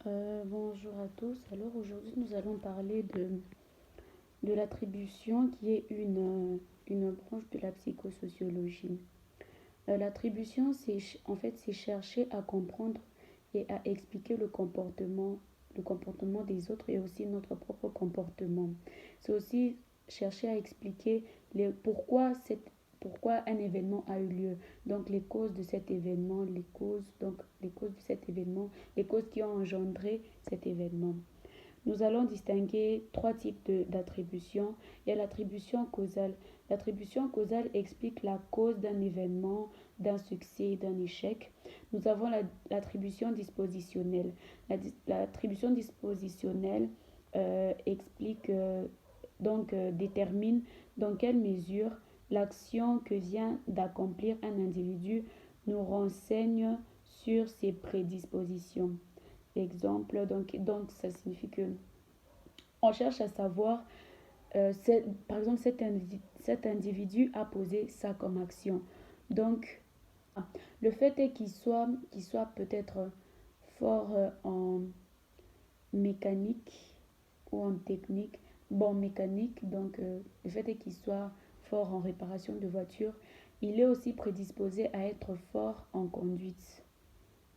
Bonjour à tous. Alors aujourd'hui, nous allons parler de l'attribution qui est une branche de la psychosociologie. L'attribution, c'est chercher à comprendre et à expliquer le comportement des autres et aussi notre propre comportement. C'est aussi chercher à expliquer pourquoi un événement a eu lieu. Donc les causes de cet événement, les causes de cet événement, les causes qui ont engendré cet événement. Nous allons distinguer trois types d'attribution. Il y a l'attribution causale. L'attribution causale explique la cause d'un événement, d'un succès, d'un échec. Nous avons l'attribution dispositionnelle. L'attribution dispositionnelle détermine dans quelle mesure l'action que vient d'accomplir un individu nous renseigne sur ses prédispositions. Exemple, donc ça signifie que on cherche à savoir, par exemple, cet individu a posé ça comme action. Donc, le fait est qu'il soit peut-être fort en mécanique ou en technique. Bon, mécanique, donc le fait est qu'il soit fort en réparation de voitures. Il est aussi prédisposé à être fort en conduite.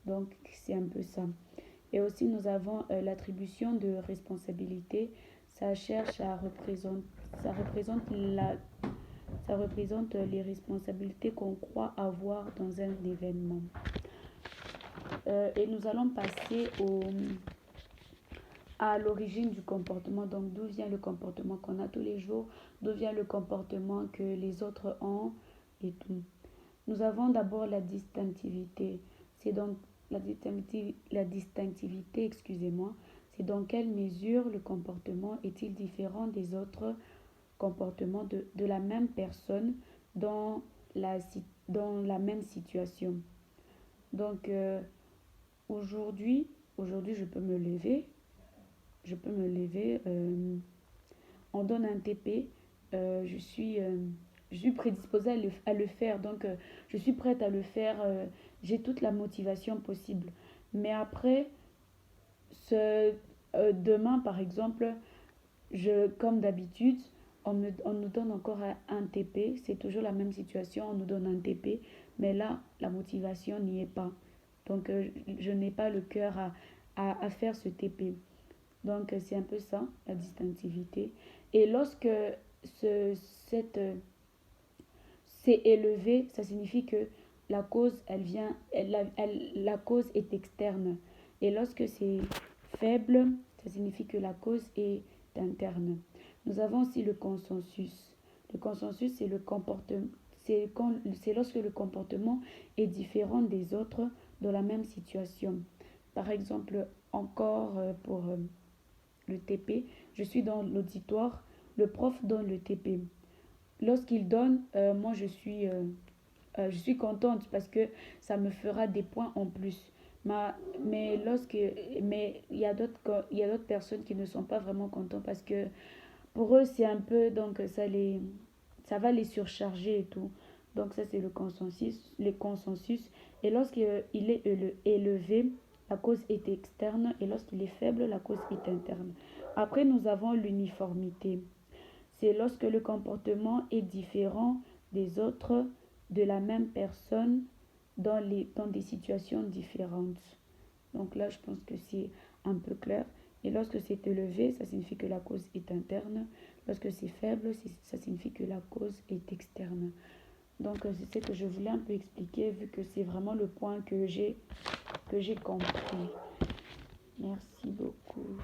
Donc, c'est un peu ça. Et aussi, nous avons l'attribution de responsabilité. Ça cherche à représenter, ça représente les responsabilités qu'on croit avoir dans un événement. Et nous allons passer à l'origine du comportement. Donc, d'où vient le comportement qu'on a tous les jours, d'où vient le comportement que les autres ont et tout. Nous avons d'abord la distinctivité. C'est donc la distinctivité, excusez-moi, c'est dans quelle mesure le comportement est-il différent des autres comportements de la même personne dans la même situation. Donc aujourd'hui, je peux me lever, on donne un TP, je suis prédisposée à le faire, donc je suis prête à le faire, j'ai toute la motivation possible. Mais après, demain par exemple, comme d'habitude, on nous donne encore un TP, c'est toujours la même situation, on nous donne un TP, mais là, la motivation n'y est pas. Donc, je n'ai pas le cœur à faire ce TP. Donc, c'est un peu ça, la distinctivité. Et lorsque ce, cette, c'est élevé, ça signifie que la cause, la cause est externe. Et lorsque c'est faible, ça signifie que la cause est interne. Nous avons aussi le consensus. Le consensus, c'est le comportement. C'est lorsque le comportement est différent des autres dans la même situation. Par exemple, encore pour le TP, je suis dans l'auditoire, le prof donne le TP. Lorsqu'il donne, moi je suis contente parce que ça me fera des points en plus. Mais il y a d'autres personnes qui ne sont pas vraiment contentes parce que pour eux c'est un peu, donc ça va les surcharger et tout. Donc ça c'est le consensus. Et lorsqu'il est élevé, la cause est externe, et lorsqu'il est faible, la cause est interne. Après nous avons l'uniformité. C'est lorsque le comportement est différent des autres de la même personne dans des situations différentes. Donc là, je pense que c'est un peu clair. Et lorsque c'est élevé, ça signifie que la cause est interne. Lorsque c'est faible, ça signifie que la cause est externe. Donc c'est ce que je voulais un peu expliquer vu que c'est vraiment le point que j'ai compris. Merci beaucoup.